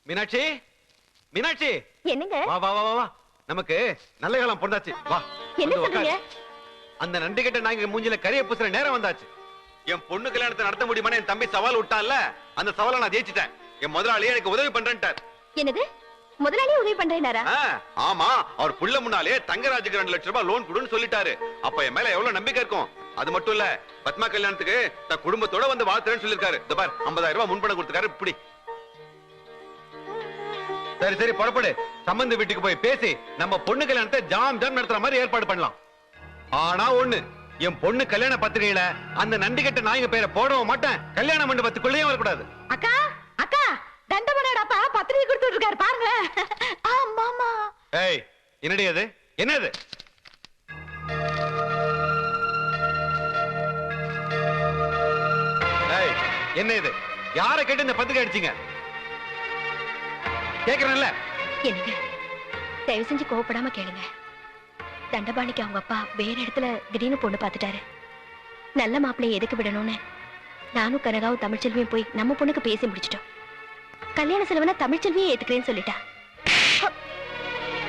மீனாட்சி, மீனாட்சி, என்னங்க? வா வா வா வா. நமக்கு நல்ல காலம் பொண்டாச்சு. வா. என்ன சொல்றீங்க? அந்த நன்றி கெட்ட நாய்க்கு மூஞ்சில கரிய பூசுற நேரம் வந்தாச்சு. என் பொண்ணு கல்யாணத்தை நடத்த முடியுமான்னு என் தம்பி சவால் விட்டான்ல, அந்த சவாலை நான் ஜெயிச்சிட்டேன். என் முதலாளி எனக்கு உதவி பண்றேன்ட்டார். என்னது? முதலாளி உதவி பண்றேனாரா? ஆமா, அவர் புள்ள முன்னாலே தங்கராஜுக்கு 2 லட்சம் ரூபாய் லோன் கொடுன்னு சொல்லிட்டாரு. அப்ப என் மேல எவ்வளவு நம்பிக்கை இருக்கும். அது மட்டும் இல்ல, பத்மா கல்யாணத்துக்கு தன் குடும்பத்தோட வந்து வாழ்த்துறேன்னு சொல்லிருக்காரு. இந்த பார் 50,000 ரூபாய் முன்பணம் கொடுத்துருக்காரு. இப்படி சரி சரி புறப்படு. சம்பந்த வீட்டுக்கு போய் பேசி நம்ம பொண்ணு கல்யாணத்தை ஜாம் ஜாம் நடத்துற மாதிரி ஏற்பாடு பண்ணலாம். ஆனா ஒண்ணு, என் பொண்ணு கல்யாண பத்திரிகையில அந்த நன்றி கெட்ட நாய்ங்க பேரை போடவும் மாட்டேன். கல்யாண மண்டபத்துக்குள்ளேயும் வரக்கூடாது. அக்கா அக்கா, தண்டமனோட அப்பா பத்திரிகை கொடுத்துட்டு இருக்காரு பாருங்க. ஆமாமா. ஏய், என்னடி அது? என்னது? ஏய், என்ன இது? யாரை கேட்டு இந்த பத்திரிகை அடிச்சீங்க? கேக்குறேன்ல. என்னங்க, தயவு செஞ்சு கோவப்படாம கேளுங்க. தண்டபாணிக்கு அவங்க அப்பா வேற இடத்துல திடீர்னு பொண்ணு பார்த்துட்டாரு. நல்ல மாப்பிள்ளையை எதுக்கு விடணும்னு நானும் கனகாவும் தமிழ்ச்செல்வியும் போய் நம்ம பொண்ணுக்கு பேசி முடிச்சிட்டோம். கல்யாண செலவுனா தமிழ்ச்செல்வியை ஏத்துக்கிறேன்னு சொல்லிட்டா.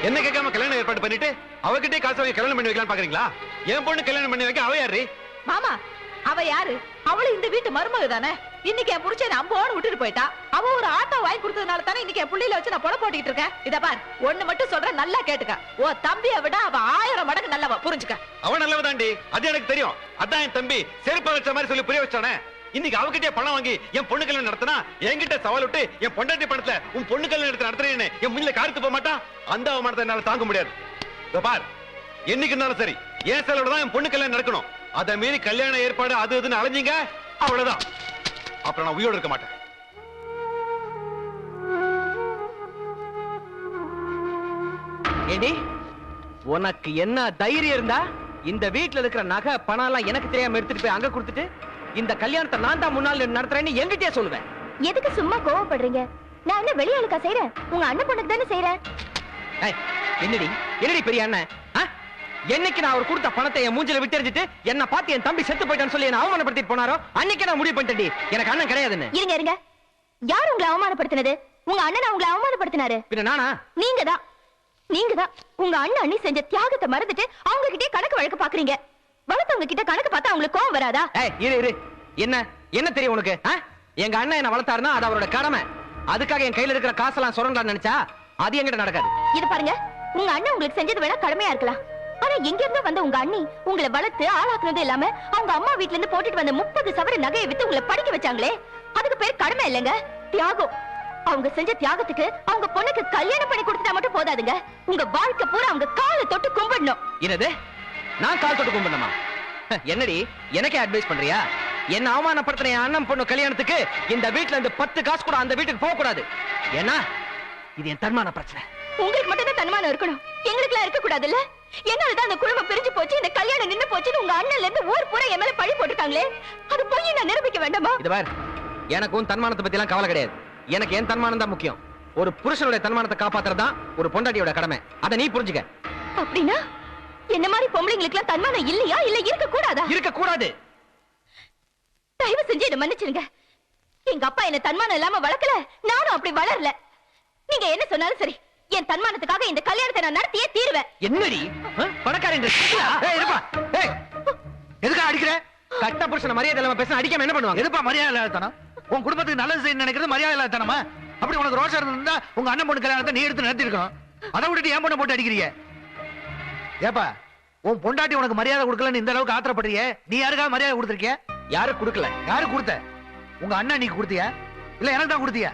என்ன கேட்காம கல்யாணம் ஏற்பாடு பண்ணிட்டு அவகிட்டே காசு வாங்கி கல்யாணம் பண்ணி வைக்கலாம் பாக்குறீங்களா? என் பொண்ணு கல்யாணம் பண்ணி வைக்க அவ யாரு? மாமா, அவ யாரு? அவளு இந்த வீட்டு மருமக தானே. இன்னைக்கு என் புடிச்ச அம்போன்னு விட்டுட்டு போயிட்டா. அவ ஒரு ஆட்டோ வாங்கி கொடுத்ததுனால தானே இன்னைக்கு என் புள்ளையில வச்சு நான் பொல போட்டுக்கிட்டு இருக்கேன். இத பார், ஒண்ணு மட்டும் சொல்றேன், நல்லா கேட்டுக்க. ஓ தம்பியை விட அவ 1000 மடங்கு நல்லவ, புரிஞ்சுக்க. அவன் நல்லவதாண்டி, அது எனக்கு தெரியும். அதான் என் தம்பி செருப்ப வச்ச மாதிரி சொல்லி புரிய வச்சானே. இன்னைக்கு அவகிட்டே பணம் வாங்கி என் பொண்ணு கல்யாணம் நடத்தினா என்கிட்ட சவால் விட்டு என் பொண்டாட்டி பணத்துல உன் பொண்ணு கல்யாணம் நடத்துறேன்னு என் முன்னில காரித்து போக மாட்டான். அந்த அவமானத்தை என்னால தாங்க முடியாது. பார், என்னைக்கு இருந்தாலும் சரி என் செலவோட தான் என் பொண்ணு கல்யாணம் நடக்கணும். அதை மீறி கல்யாண ஏற்பாடு அது இதுன்னு அலைஞ்சிங்க, அவ்வளவுதான். அப்புறம் நான் உயிரோடு இருக்க மாட்டேன். ஏடி, உனக்கு என்ன தைரியம் இருந்தா இந்த வீட்டுல இருக்கிற நகை பணம் எல்லாம் எனக்கு தெரியாம எடுத்துட்டு போய் அங்க கொடுத்துட்டு இந்த கல்யாணத்தை நான் தான் முன்னாள் நடத்துறேன்னு என்கிட்டயே சொல்லுவேன். எதுக்கு சும்மா கோவப்படுறீங்க? நான் என்ன வெளியாளுக்கா செய்யறேன்? உங்க அண்ணன் பொண்ணுக்கு தானே செய்யறேன். என்னடி என்னடி பெரிய அண்ணன்? என்னைக்கு நான் அவர் கொடுத்த பணத்தை என் மூஞ்சில விட்டு என்ன பார்த்து என் தம்பி செத்து போயிட்டான்னு சொல்லி என்ன அவமானப்படுத்திட்டு போனாரோ அன்னைக்கு நான் முடிவு பண்ணிட்டேன் எனக்கு அண்ணன் கிடையாதுன்னு. இருங்க இருங்க, யார் உங்களை அவமானப்படுத்தினது? உங்க அண்ணன் உங்களை அவமானப்படுத்தினாரு. பின்ன நானா? நீங்கதான் நீங்கதான். உங்க அண்ணன் அண்ணி செஞ்ச தியாகத்தை மறந்துட்டு அவங்க கிட்டே கணக்கு வழக்கு பாக்குறீங்க. வளர்த்தவங்க கிட்ட கணக்கு பார்த்தா அவங்களுக்கு கோவம் வராதா? இரு என்ன என்ன தெரியும் உனக்கு? எங்க அண்ணன் என்ன வளர்த்தாருன்னா அது அவரோட கடமை. அதுக்காக என் கையில இருக்கிற காசெல்லாம் சுரண்டலாம்னு நினைச்சா அது என்கிட்ட நடக்காது. இது பாருங்க, உங்க அண்ணன் உங்களுக்கு செஞ்சது வேணா கடமையா இருக்கலாம். ஆனா எங்க இருந்து வந்த உங்க அண்ணி உங்களை வளர்த்து ஆளாக்குனது இல்லாம அவங்க அம்மா வீட்டுல இருந்து போட்டுட்டு வந்த 30 சவர நகையை வித்து உங்களை படிக்க வச்சாங்களே, அதுக்கு பேர் கடமை இல்லைங்க, தியாகம். அவங்க செஞ்ச தியாகத்துக்கு அவங்க பொண்ணுக்கு கல்யாணம் பண்ணி கொடுத்துட்டா மட்டும் போதாதுங்க. உங்க வாழ்க்கை பூரா அவங்க காலை தொட்டு கும்பிடணும். என்னது? நான் கால் தொட்டு கும்பிடணுமா? என்னடி எனக்கே அட்வைஸ் பண்றியா? என்ன அவமானப்படுத்தின என் அண்ணன் பொண்ணு கல்யாணத்துக்கு இந்த வீட்டுல இருந்து 10 காசு கூட அந்த வீட்டுக்கு போக கூடாது. ஏன்னா இது என் தன்மான பிரச்சனை. உங்களுக்கு மட்டும் தான் தன்மானம் இருக்கணும், எங்களுக்கு எல்லாம் இருக்க கூடாதுல்ல? என்னாலதான் அந்த குடும்பம் பிரிஞ்சு போச்சு, இந்த கல்யாணம் நின்னு போச்சுன்னு உங்க அண்ணன்ல இருந்து ஊர் பூரா என் மேல பழி போட்டுட்டாங்களே, அது பொய் நான் நிரூபிக்க வேண்டாமா? இது பார், எனக்கும் தன்மானத்தை பத்தி எல்லாம் கவலை கிடையாது. எனக்கு என் தன்மானம் தான் முக்கியம். ஒரு புருஷனுடைய தன்மானத்தை காப்பாத்துறதுதான் ஒரு பொண்டாட்டியோட கடமை. அதை நீ புரிஞ்சுக்க. அப்படின்னா என்ன மாதிரி பொம்பளைங்களுக்கு எல்லாம் தன்மானம் இல்லையா, இல்ல இருக்க கூடாதா? இருக்க கூடாது. தயவு செஞ்சு என்ன மன்னிச்சிருங்க. எங்க அப்பா என்ன தன்மானம் இல்லாம வளர்க்கல, நானும் அப்படி வளரல. நீங்க என்ன சொன்னாலும் சரி, என் தன்மானத்துக்காக இந்த கல்யாணத்தை நான் நடத்தியே தீருவேன். என்னடி பணக்காரன் எதுக்கா அடிக்கிற? கட்ட புருஷன மரியாதை இல்லாம பேச அடிக்காம என்ன பண்ணுவாங்க? எதுப்பா மரியாதை இல்லாதத்தனம்? உன் குடும்பத்துக்கு நல்லது செய்ய நினைக்கிறது மரியாதை இல்லாதத்தனமா? அப்படி உனக்கு ரோஷம் இருந்தா உங்க அண்ணன் பொண்ணு கல்யாணத்தை நீ எடுத்து நடத்தி இருக்கணும். அதை விட்டுட்டு ஏன் பொண்ணை போட்டு அடிக்கிறீங்க? ஏப்பா, உன் பொண்டாட்டி உனக்கு மரியாதை கொடுக்கலன்னு இந்த அளவுக்கு ஆத்திரப்படுறிய, நீ யாருக்காக மரியாதை கொடுத்திருக்கிய? யாரும் கொடுக்கல. யாரு கொடுத்த? உங்க அண்ணன் நீ கொடுத்தியா இல்ல எனக்கு தான் கொடுத்தியா?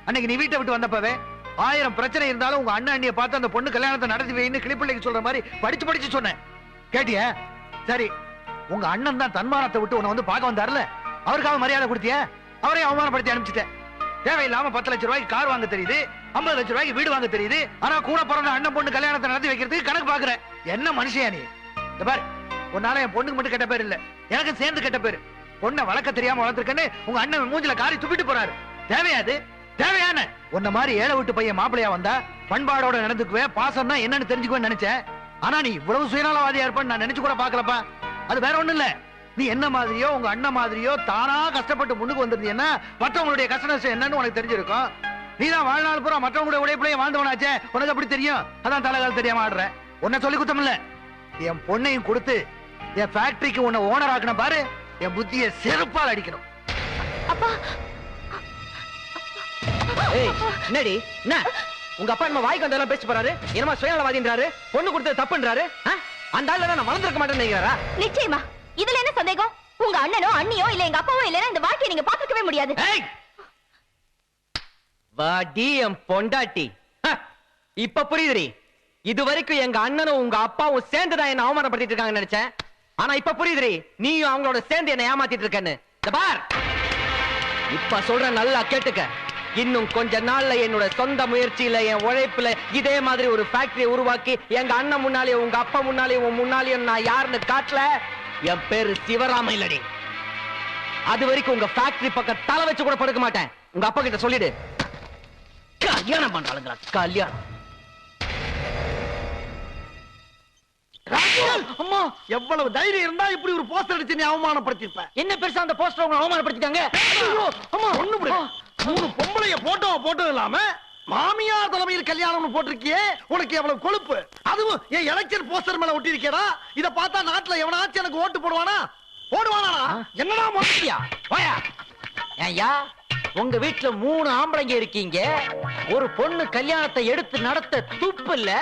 அன்னைக்கு நீ வீட்டை விட்டு வந்தப்பவே 1000 பிரச்சனை இருந்தாலும் உங்க அண்ணன் அண்ணியை பார்த்து அந்த பொண்ணு கல்யாணத்தை நடத்தி வைன்னு கிளிப்பிள்ளைக்கு சொல்ற மாதிரி படிச்சு சொன்னேன். கேட்டியா? சரி, உங்க அண்ணன் தான் தன்மானத்தை விட்டு உன்னை வந்து பார்க்க வந்தாருல, அவருக்காக மரியாதை கொடுத்தியா? அவரையும் அவமானப்படுத்தி அனுப்பிச்சிட்டேன். தேவையில்லாம 10 லட்சம் ரூபாய்க்கு கார் வாங்க தெரியுது, 50 லட்சம் ரூபாய்க்கு வீடு வாங்க தெரியுது, ஆனா கூட பிறந்த அண்ணன் பொண்ணு கல்யாணத்தை நடத்தி வைக்கிறதுக்கு கணக்கு பாக்குற. என்ன மனுஷியா நீ? இந்த பாரு, உன்னால என் பொண்ணுக்கு மட்டும் கெட்ட பேர் இல்ல, எனக்கு சேர்ந்து கெட்ட பேரு. பொண்ணை வளர்க்க தெரியாம வளர்த்திருக்கேன்னு உங்க அண்ணன் மூஞ்சில காரி துப்பிட்டு போறாரு. தேவையாது? தேவையான உன்ன மாதிரி ஏழை விட்டு பையன் மாப்பிளையா வந்தா பண்பாடோட நடந்துக்குவே, பாசம்னா என்னன்னு தெரிஞ்சுக்குவேன்னு நினைச்சேன். ஆனா நீ இவ்வளவு சுயநலவாதியா இருப்பன்னு நான் நினைச்சு கூட பாக்கலப்பா. அது வேற ஒண்ணு இல்ல, நீ என்ன மாதிரியோ உங்க அண்ணன் மாதிரியோ தானா கஷ்டப்பட்டு முன்னுக்கு வந்திருந்தீங்கன்னா மற்றவங்களுடைய கஷ்ட நஷ்டம் என்னன்னு உனக்கு தெரிஞ்சிருக்கும். நீதான் வாழ்நாள் பூரா மற்றவங்க உழைப்புலையும் வாழ்ந்தவனாச்சே, உனக்கு அப்படி தெரியும். அதான் தலைகால் தெரியாம ஆடுற. உன்னை சொல்லி குத்தம் இல்ல, என் பொண்ணையும் கொடுத்து என் ஃபேக்டரிக்கு உன்னை ஓனர் ஆக்கணும் பாரு. என் புத்தியை செருப்பால் அடிக்கணும். அப்பா ஏய், என்னடி என்ன உங்க அப்பா நம்ம வாய்க்கு வந்தெல்லாம் பேசி போறாரு, என்னமா சுயநலவாதின்றாரு, பொண்ணு கொடுத்தது தப்புன்றாரு. அந்த ஆளு நான் வளர்ந்துருக்க மாட்டேன்னு நினைக்கிறாரா? நிச்சயமா இதுல என்ன சந்தேகம்? உங்க அண்ணனோ அண்ணியோ இல்ல எங்க அப்பாவோ இல்லனா இந்த வாழ்க்கையை நீங்க பாத்துக்கவே முடியாது. வாடி என் பொண்டாட்டி. இப்ப புரியுதுரி. இது வரைக்கும் எங்க அண்ணனும் உங்க அப்பாவும் சேர்ந்துதான் என்ன அவமானப்படுத்திட்டு இருக்காங்கன்னு நினைச்சேன். ஆனா இப்ப புரியுதுரி, நீயும் அவங்களோட சேர்ந்து என்ன ஏமாத்திட்டு இருக்கேன்னு. பார், இப்ப சொல்ற நல்லா கேட்டுக்க. இன்னும் கொஞ்ச நாள்ல என்னோட சொந்த முயற்சியில என் உழைப்புல இதே மாதிரி ஒரு ஃபேக்டரி உருவாக்கி எங்க அண்ணன் முன்னாலேயும் உங்க அப்பா முன்னாலேயும் உன் முன்னாலேயும் நான் யாருன்னு காட்டல, என் பேரு சிவராம இல்லடி. அது வரைக்கும் உங்க ஃபேக்டரி பக்கம் தலை வச்சு கூட படுக்க மாட்டேன். உங்க அப்பா கிட்ட சொல்லிடு. கல்யாணம் பண்றாளுங்களா? கல்யாணம்? அம்மா, எவ்வளவு தைரியம் இருந்தா இப்படி ஒரு போஸ்டர் அடிச்சு நீ அவமானப்படுத்திருப்ப. என்ன பெருசா அந்த போஸ்டர் உங்களை அவமானப்படுத்திட்டாங்க? அம்மா, ஒண்ணு புரிய. 3 பொம்பளைய போட்டோ இல்லாம மாமியார் தலைமையில் கல்யாணம் போட்டிருக்கியே, உனக்கு எவ்வளவு கொழுப்பு. அதுவும் என் எலெக்ஷன் போஸ்டர் மேல ஒட்டி இருக்கேடா. இத பார்த்தா நாட்டுல எவனாச்சும் எனக்கு ஓட்டு போடுவானா? என்னடா மொட்டியா? போயா. ஐயா, உங்க வீட்டுல 3 ஆம்பளைங்க இருக்கீங்க. ஒரு பொண்ணு கல்யாணத்தை எடுத்து நடத்த துப்பு இல்ல.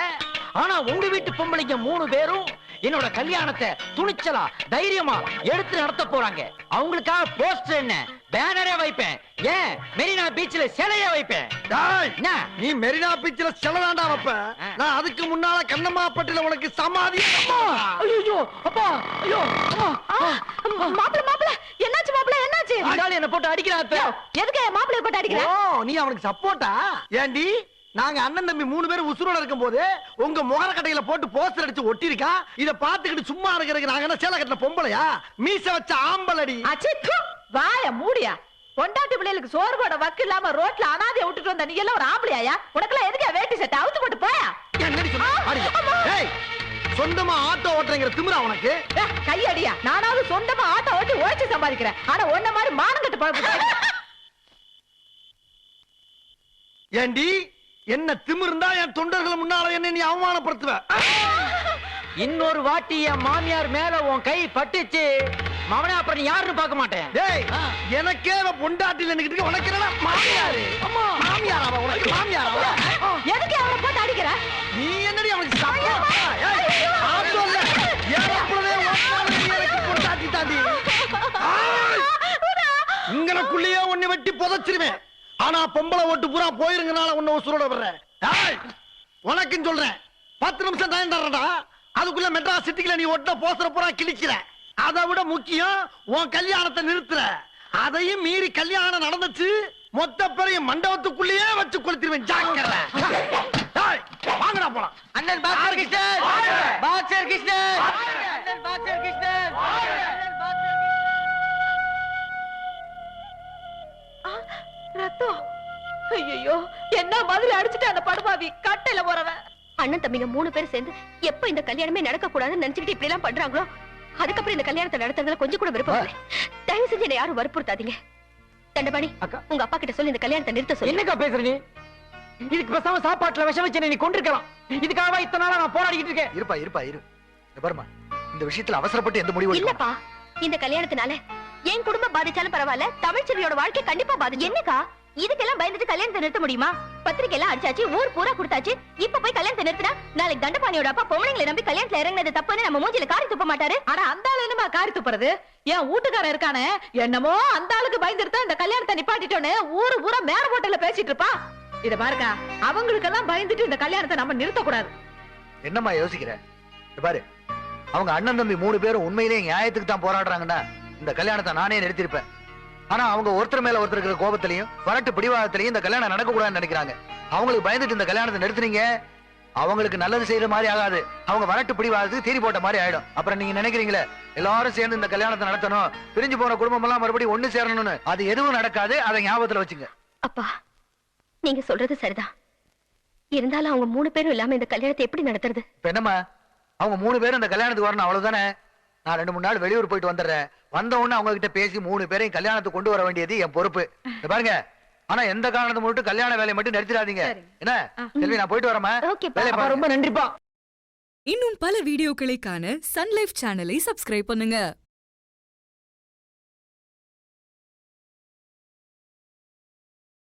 ஆனா உங்க வீட்டு பொம்பளைங்க 3 பேரும் என்னோட கல்யாணத்தை துணிச்சலா தைரியமா எடுத்து நடத்த போறாங்க. அவங்களுக்காக போஸ்டர் என்ன பேனரே வைப்பேன். ஏன் மெரினா பீச்ல சிலையே வைப்பேன். நீ மெரினா பீச்ல சிலை தாண்டா வைப்ப. நான் அதுக்கு முன்னால கண்ணம்மாப்பட்டில உனக்கு சமாதி. ஐயோ அப்பா, ஐயோ மாப்பிள என்னாச்சு மாப்பிள, என்னாச்சு? அதால என்ன போட்டு அடிக்கிறாங்க. எதுக்கு மாப்பிளைய போட்டு அடிக்கிற? ஓ, நீ அவனுக்கு சப்போர்ட்டா? ஏண்டி, நாங்க அண்ணன் தம்பி 3 பேரும் உசுரோட இருக்கும் போது உங்க முகர கட்டையில போட்டு போஸ்டர் அடிச்சு ஒட்டி இருக்கா. இத பாத்துக்கிட்டு சும்மா இருக்கிறதுக்கு நாங்க என்ன சேலை கட்டின பொம்பளையா? மீச வச்ச ஆம்பளடி. அச்சே, வாய மூடியா. பொண்டாட்டி பிள்ளைகளுக்கு சோறு போட வக்கு இல்லாம ரோட்ல அனாதைய விட்டுட்டு வந்த நீ எல்லாம் ஒரு ஆம்பளையா? உனக்கெல்லாம் எதுக்கு வேட்டி சட்டை அவுத்து போட்டு போயா? என்னடி சொன்ன? ஏய், சொந்தமா ஆட்டோ ஓட்டுறங்கிற திமிரா உனக்கு? கையடியா. நானாவது சொந்தமா ஆட்டோ ஓட்டி உழைச்சு சம்பாதிக்கிறேன். ஆனா ஒன்ன மாதிரி மானங்கட்டு பழப்பு. ஏண்டி, என்ன திமிர்ந்தா என் தொண்டர்கள் முன்னால என்ன நீ அவமானப்படுத்துவ? இன்னொரு வாட்டி என் மாமியார் மேல உன் கை பட்டுச்சு மவனே, அப்புறம் நீ யாருன்னு பார்க்க மாட்டேன். டேய், எனக்கே பொண்டாட்டில நிக்கிட்டு உனக்கு என்ன மாமியாரு? அம்மா, மாமியாரா உனக்கு? மாமியாரா? எதுக்கு அவனை போட்டு அடிக்கிற? நீ என்னடி அவனுக்கு சப்போர்ட்? ஏய், ஆத்தோல்ல ஏறப்பவே எனக்கு பொண்டாட்டி தாண்டி. உங்களுக்குள்ளேயே ஒண்ணு வெட்டி புதைச்சிருவேன். ஆனா பொம்பளை ஓட்டு பூரா போயிருங்கனால உன்னை உசுரோட வர்றேன். உனக்குன்னு சொல்றேன், 10 நிமிஷம் டைம் தர்றடா. அதுக்குள்ள மெட்ராஸ் சிட்டிக்குள்ள நீ ஒட்ட போஸ்டர பூரா கிழிக்கிற. அதை விட முக்கியம், உன் கல்யாணத்தை நிறுத்துற. அதையும் மீறி கல்யாணம் நடந்துச்சு, மொத்த பேரையும் மண்டபத்துக்குள்ளேயே வச்சு கொளுத்திடுவேன். ஜாக்கிரதை. வாங்கடா போலாம். அண்ணன் பாக்ஸர் கிருஷ்ணன், பாக்ஸர் கிருஷ்ணன், அண்ணன் பாக்ஸர் கிருஷ்ணன். ரத்தம். ஐயோ, என்ன மாதிரி அடிச்சுட்டு அந்த படுபாவி கட்டையில போறவன். அண்ணன் தம்பிங்க 3 பேர் சேர்ந்து எப்ப இந்த கல்யாணமே நடக்க கூடாதுன்னு நினைச்சுக்கிட்டு இப்படி எல்லாம் பண்றாங்களோ, அதுக்கப்புறம் இந்த கல்யாணத்தை நடத்துறதுல கொஞ்சம் கூட விருப்பம் இல்லை. தயவு செஞ்சு என்ன யாரும் வற்புறுத்தாதீங்க. தண்டபாணி, உங்க அப்பா கிட்ட சொல்லி இந்த கல்யாணத்தை நிறுத்த சொல்லு. என்னக்கா பேசுற நீ? இதுக்கு பேசாம சாப்பாட்டுல விஷம் வச்சு நீ கொண்டிருக்கலாம். இதுக்காக இத்தனை நாளா நான் போராடிக்கிட்டு இருக்கேன். இருப்பா இரு. பாருமா, இந்த விஷயத்துல அவசரப்பட்டு எந்த முடிவு இல்லப்பா. இந்த கல்யாணத்தினால என் குடும்பம் பாதிச்சாலும் பரவாயில்ல, தமிழ்ச்செல்வியோட வாழ்க்கை கண்டிப்பா பாதிச்சு. என்னக்கா இதுக்கெல்லாம் பயந்துட்டு கல்யாணத்தை நிறுத்த முடியுமா? பத்திரிக்கை எல்லாம் அடிச்சாச்சு, ஊர் பூரா கொடுத்தாச்சு. இப்ப போய் கல்யாணத்தை நிறுத்தினா நாளைக்கு தண்டபாணியோட அப்பா பொம்பளைங்களை நம்பி கல்யாணத்துல இறங்கினது தப்புன்னு நம்ம மூஞ்சில காரி துப்ப மாட்டாரு? ஆனா அந்த ஆளு என்னமா காரி துப்புறது? என் வீட்டுக்காரன் இருக்கானே, என்னமோ அந்த ஆளுக்கு பயந்துட்டு இந்த கல்யாணத்தை நிப்பாட்டிட்டோன்னு ஊரு பூரா மேல போட்டல பேசிட்டு இருப்பான். இத பாருக்கா, அவங்களுக்கெல்லாம் பயந்துட்டு இந்த கல்யாணத்தை நம்ம நிறுத்த கூடாது. என்னம்மா யோசிக்கிற? பாரு, அவங்க அண்ணன் தம்பி 3 பேரும் உண்மையிலேயே நியாயத்துக்கு தான் போராடுறாங்கன்னா இந்த கல்யாணத்தை நானே நிறுத்திருப்பேன். ஆனா அவங்க ஒருத்தர் மேல ஒருத்தர் இருக்கிற கோபத்திலையும் வரட்டு பிடிவாதத்திலையும் இந்த கல்யாணம் நடக்க கூடாதுன்னு நினைக்கிறாங்க. அவங்களுக்கு பயந்துட்டு இந்த கல்யாணத்தை நிறுத்துனீங்க, அவங்களுக்கு நல்லது செய்யற மாதிரி ஆகாது. அவங்க வரட்டு பிடிவாதத்துக்கு தீரி போட்ட மாதிரி ஆயிடும். அப்புறம் நீங்க நினைக்கிறீங்களே எல்லாரும் சேர்ந்து இந்த கல்யாணத்தை நடத்தணும், பிரிஞ்சு போன குடும்பம் எல்லாம் மறுபடியும் ஒண்ணு சேரணும்னு, அது எதுவும் நடக்காது. அதை ஞாபகத்துல வச்சுங்க. அப்பா, நீங்க சொல்றது சரிதான். இருந்தாலும் அவங்க 3 பேரும் இல்லாம இந்த கல்யாணத்தை எப்படி நடத்துறது? என்னம்மா, அவங்க 3 பேரும் இந்த கல்யாணத்துக்கு வரணும், அவ்வளவுதானே? நான் 2-3 நாள் வெளியூர் போயிட்டு வந்துடுறேன். வந்த உடனே அவங்க கிட்ட பேசி 3 பேரையும் கல்யாணத்துக்கு கொண்டு வர வேண்டியது என் பொறுப்பு. பாருங்க, ஆனா எந்த காரணத்தை மட்டும் கல்யாண வேலையை மட்டும் நிறுத்திடாதீங்க. சரி. என்ன செல்வி, நான் போயிட்டு வரேம்மா. ஓகேப்பா. வேலையை அப்பா, பாருங்க. ரொம்ப நன்றிப்பா. இன்னும் பல வீடியோக்களை காண சன் லைஃப் சேனலை சப்ஸ்கிரைப் பண்ணுங்க.